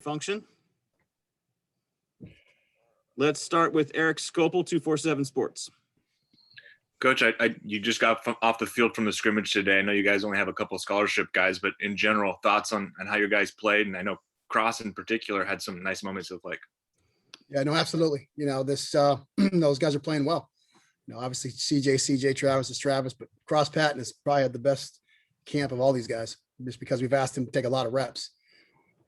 function. Let's start with Eric Skopel, 247 Sports. Coach, you just got off the field from the scrimmage today. I know you guys only have a couple of scholarship guys, but in general, thoughts on how your guys played? And I know Cross in particular had some nice moments to look like. Yeah, no, absolutely. This those guys are playing well. Obviously CJ, Travis is Travis, but Cross Patton has probably had the best camp of all these guys, just because we've asked him to take a lot of reps.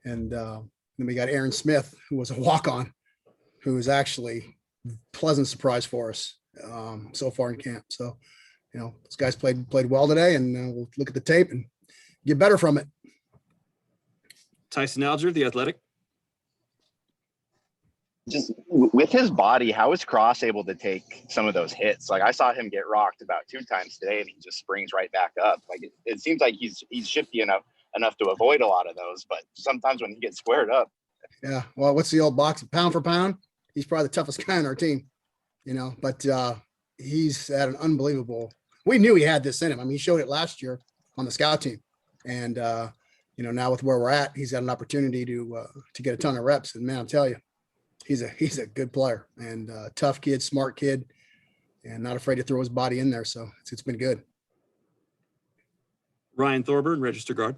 And then we got Aaron Smith, who was a walk-on, who was actually a pleasant surprise for us so far in camp. So, those guys played well today, and we'll look at the tape and get better from it. Tyson Alger, The Athletic. Just with his body, how is Cross able to take some of those hits? Like, I saw him get rocked about 2 times today, and he just springs right back up. Like, it seems like he's shifty enough to avoid a lot of those, but sometimes when he gets squared up. Yeah, well, what's the old boxing? Pound for pound, he's probably the toughest guy on our team, but he's at an unbelievable. We knew he had this in him. I mean, he showed it last year on the scout team, and now with where we're at, he's got an opportunity to get a ton of reps. And man, I'll tell you, he's a good player and tough kid, smart kid, and not afraid to throw his body in there. So it's been good. Ryan Thorburn, Register Guard.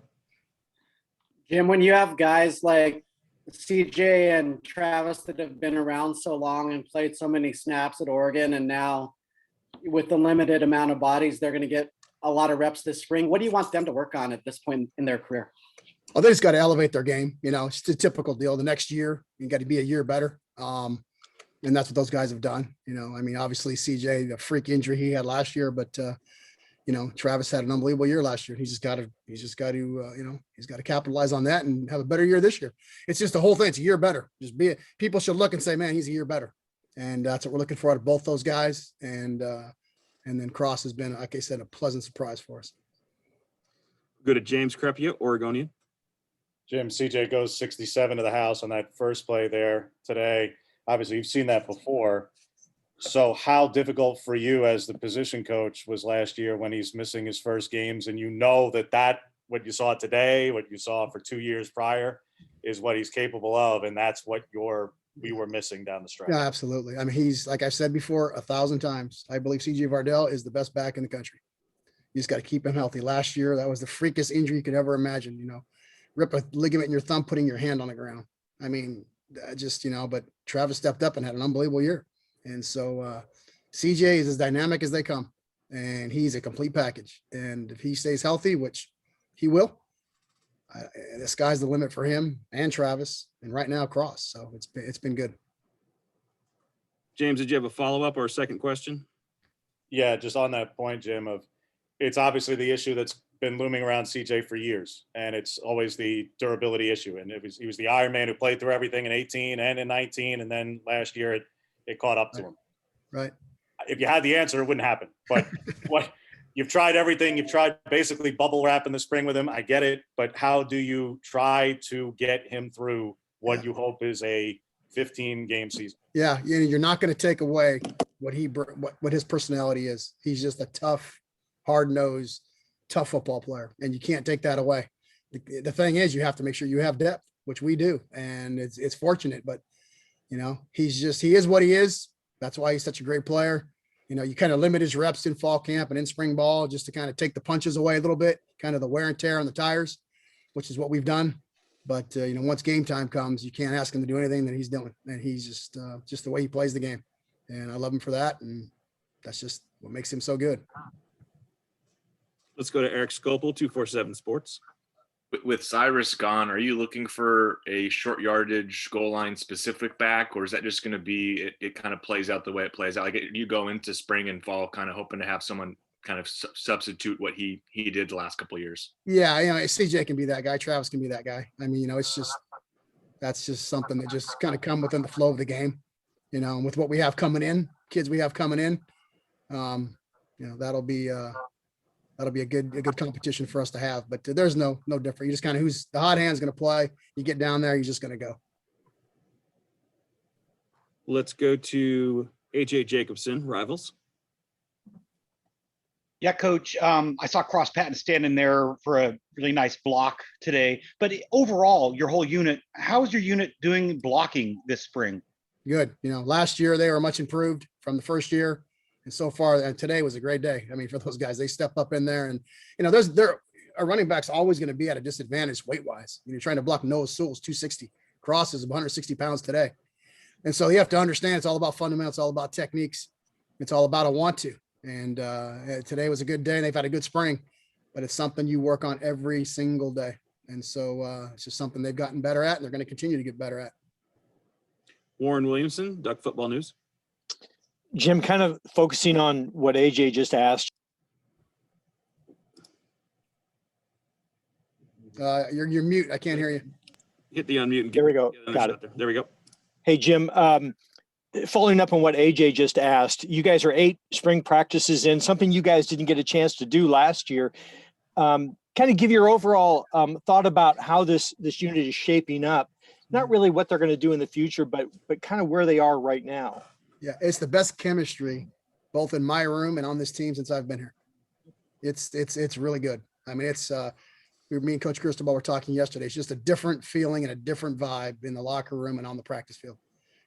Jim, when you have guys like CJ and Travis that have been around so long and played so many snaps at Oregon, and now with the limited amount of bodies, they're going to get a lot of reps this spring. What do you want them to work on at this point in their career? Well, they just got to elevate their game. It's the typical deal. The next year, you got to be a year better. And that's what those guys have done. Obviously CJ, the freak injury he had last year, but Travis had an unbelievable year last year. He's got to capitalize on that and have a better year this year. It's just the whole thing. It's a year better. People should look and say, man, he's a year better. And that's what we're looking for out of both those guys. And then Cross has been, like I said, a pleasant surprise for us. Go to James Crepia, Oregonian. Jim, CJ goes 67 to the house on that first play there today. Obviously, you've seen that before. So how difficult for you as the position coach was last year when he's missing his first games, and that what you saw today, what you saw for 2 years prior, is what he's capable of, and that's what we were missing down the stretch. Yeah, absolutely. I mean, he's, like I've said before 1,000 times, I believe CJ Vardell is the best back in the country. You just got to keep him healthy. Last year, that was the freakiest injury you could ever imagine. Rip a ligament in your thumb, putting your hand on the ground. I mean, but Travis stepped up and had an unbelievable year. And so CJ is as dynamic as they come, and he's a complete package. And if he stays healthy, which he will, the sky's the limit for him and Travis, and right now Cross. So it's been good. James, did you have a follow-up or a second question? Yeah, just on that point, Jim, it's obviously the issue that's been looming around CJ for years, and it's always the durability issue. And he was the Iron Man who played through everything in 18 and in 19, and then last year it caught up to him. Right. If you had the answer, it wouldn't happen. But you've tried everything. You've tried basically bubble wrap in the spring with him. I get it, but how do you try to get him through what you hope is a 15-game season? Yeah, you're not going to take away what his personality is. He's just a tough, hard-nosed, tough football player, and you can't take that away. The thing is, you have to make sure you have depth, which we do, and it's fortunate, but he is what he is. That's why he's such a great player. You kind of limit his reps in fall camp and in spring ball just to kind of take the punches away a little bit, kind of the wear and tear on the tires, which is what we've done. But once game time comes, you can't ask him to do anything that he's doing, and he's just the way he plays the game, and I love him for that, and that's just what makes him so good. Let's go to Eric Skopel, 247 Sports. With Cyrus gone, are you looking for a short yardage goal line specific back, or is that just going to be it kind of plays out the way it plays out? Like you go into spring and fall kind of hoping to have someone kind of substitute what he did the last couple of years? Yeah, CJ can be that guy. Travis can be that guy. I mean, that's just something that just kind of come within the flow of the game, and with what we have coming in, kids we have coming in, that'll be a good competition for us to have, but there's no different. You just kind of, who's the hot hand's going to play. You get down there, you're just going to go. Let's go to AJ Jacobson, Rivals. Yeah, Coach. I saw Cross Patton standing there for a really nice block today. But overall, your whole unit, how is your unit doing blocking this spring? Good. Last year they were much improved from the first year. And so far, and today was a great day. I mean, for those guys, they step up in there and, a running back's always going to be at a disadvantage weight wise. You're trying to block Noah Sewell's 260. Cross is 160 pounds today. And so you have to understand it's all about fundamentals, it's all about techniques. It's all about a want to. And today was a good day and they've had a good spring, but it's something you work on every single day. And so it's just something they've gotten better at and they're going to continue to get better at. Warren Williamson, Duck Football News. Jim, kind of focusing on what AJ just asked. You're mute. I can't hear you. Hit the unmute. And There we go. Got it. There we go. Hey, Jim, following up on what AJ just asked, you guys are 8 spring practices in, something you guys didn't get a chance to do last year. Kind of give your overall thought about how this unit is shaping up. Not really what they're going to do in the future, but kind of where they are right now. Yeah, it's the best chemistry, both in my room and on this team since I've been here. It's really good. I mean, me and Coach Cristobal were talking yesterday. It's just a different feeling and a different vibe in the locker room and on the practice field.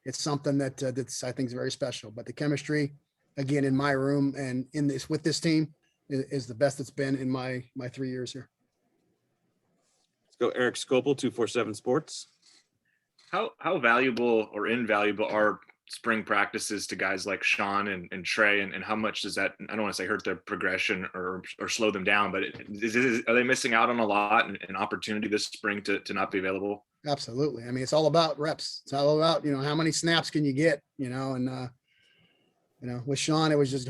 It's something that's I think is very special. But the chemistry, again, in my room and with this team is the best it's been in my 3 years here. Let's go Eric Scopel, 247 Sports. How valuable or invaluable are spring practices to guys like Sean and Trey, and how much does that, I don't want to say hurt their progression or slow them down, but are they missing out on a lot and opportunity this spring to not be available? Absolutely. I mean, it's all about reps. It's all about, how many snaps can you get, and with Sean, it was just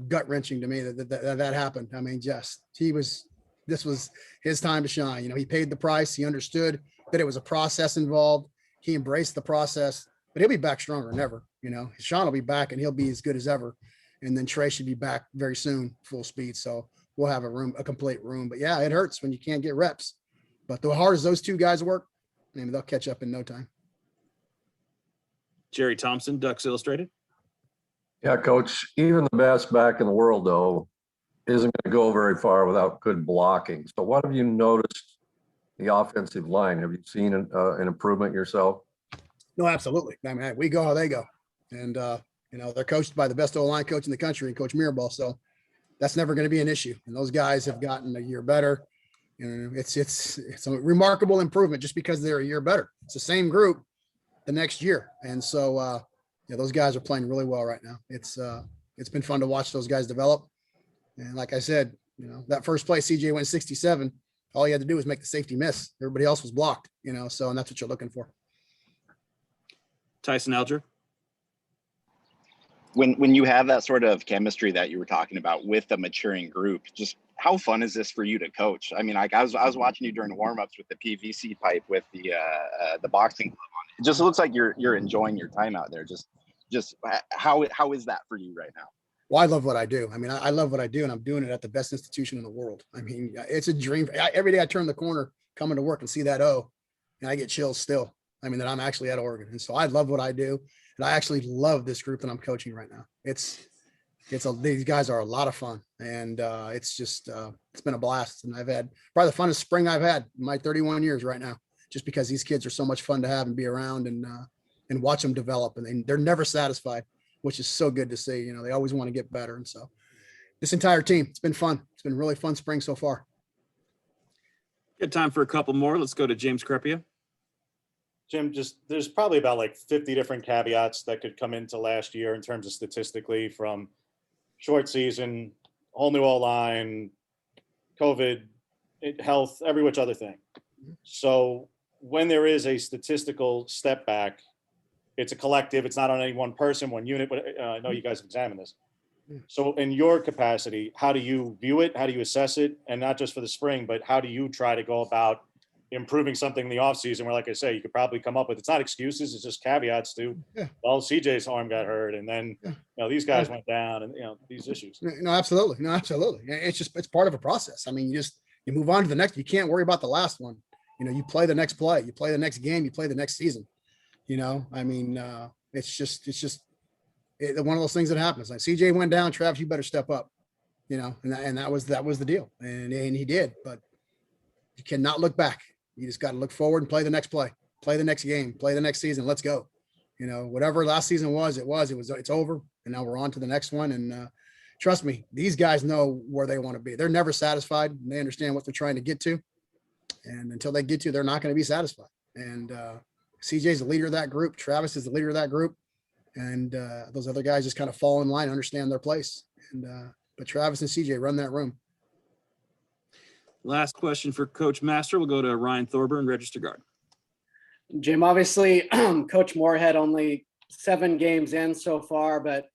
gut wrenching to me that happened. I mean, this was his time to shine. He paid the price. He understood that it was a process involved. He embraced the process, but he'll be back stronger than ever. Sean will be back and he'll be as good as ever. And then Trey should be back very soon, full speed. So we'll have a complete room. But yeah, it hurts when you can't get reps. But the hard as those two guys work, they'll catch up in no time. Jerry Thompson, Ducks Illustrated. Yeah, Coach, even the best back in the world, though, isn't going to go very far without good blocking. So what have you noticed the offensive line? Have you seen an improvement yourself? No, absolutely. I mean, we go how they go. And, they're coached by the best O-line coach in the country, and Coach Mirabal. So that's never going to be an issue. And those guys have gotten a year better. It's a remarkable improvement just because they're a year better. It's the same group the next year. And so, those guys are playing really well right now. It's been fun to watch those guys develop. And like I said, that first play, CJ went 67. All he had to do was make the safety miss. Everybody else was blocked, and that's what you're looking for. Tyson Alger. When you have that sort of chemistry that you were talking about with a maturing group, just how fun is this for you to coach? I mean, like I was watching you during warmups with the PVC pipe with the boxing glove on it. It just looks like you're enjoying your time out there. Just how is that for you right now? Well, I love what I do. I mean, I love what I do, and I'm doing it at the best institution in the world. I mean, it's a dream. Every day I turn the corner coming to work and see that O, and I get chills still. I mean, that I'm actually at Oregon. And so I love what I do. And I actually love this group that I'm coaching right now. These guys are a lot of fun. And it's been a blast. And I've had probably the funnest spring I've had in my 31 years right now, just because these kids are so much fun to have and be around and watch them develop. And they're never satisfied, which is so good to see. They always want to get better. And so this entire team, it's been fun. It's been a really fun spring so far. Good time for a couple more. Let's go to James Crepia. Jim, there's probably about like 50 different caveats that could come into last year in terms of statistically, from short season, whole new O-line, COVID, health, every which other thing. So when there is a statistical step back, it's a collective. It's not on any one person, one unit, but I know you guys have examined this. So in your capacity, how do you view it? How do you assess it? And not just for the spring, but how do you try to go about improving something in the offseason where, like I say, you could probably come up with, it's not excuses, it's just caveats to, well, CJ's arm got hurt, and then, these guys went down, and, these issues. No, absolutely. It's part of a process. I mean, you move on to the next, you can't worry about the last one. You play the next play, you play the next game, you play the next season. I mean, it's just one of those things that happens. Like CJ went down, Travis, you better step up. you know, and that was the deal. And he did, but you cannot look back. You just got to look forward and play the next play the next game, play the next season. Let's go. You know, whatever last season was, it's over. And now we're on to the next one. And trust me, these guys know where they want to be. They're never satisfied. And they understand what they're trying to get to. And until they get to, they're not going to be satisfied. And CJ's the leader of that group. Travis is the leader of that group. And those other guys just kind of fall in line, understand their place. And but Travis and CJ run that room. Last question for Coach Mastro. We'll go to Ryan Thorburn, register guard. Jim, obviously, Coach Moorhead only 7 games in so far, but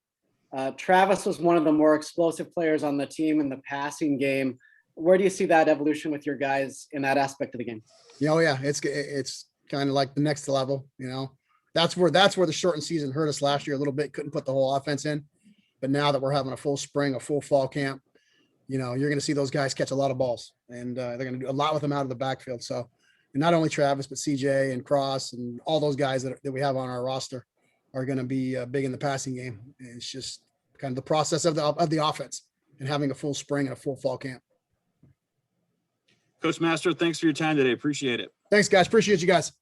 Travis was one of the more explosive players on the team in the passing game. Where do you see that evolution with your guys in that aspect of the game? Oh yeah, it's kind of like the next level. You know, that's where the shortened season hurt us last year a little bit. Couldn't put the whole offense in, but now that we're having a full spring, a full fall camp, you know, you're going to see those guys catch a lot of balls, and they're going to do a lot with them out of the backfield. So. And not only Travis, but CJ and Cross and all those guys that we have on our roster are going to be big in the passing game. And it's just kind of the process of the offense and having a full spring and a full fall camp. Coach Mastro, thanks for your time today. Appreciate it. Thanks, guys. Appreciate you guys.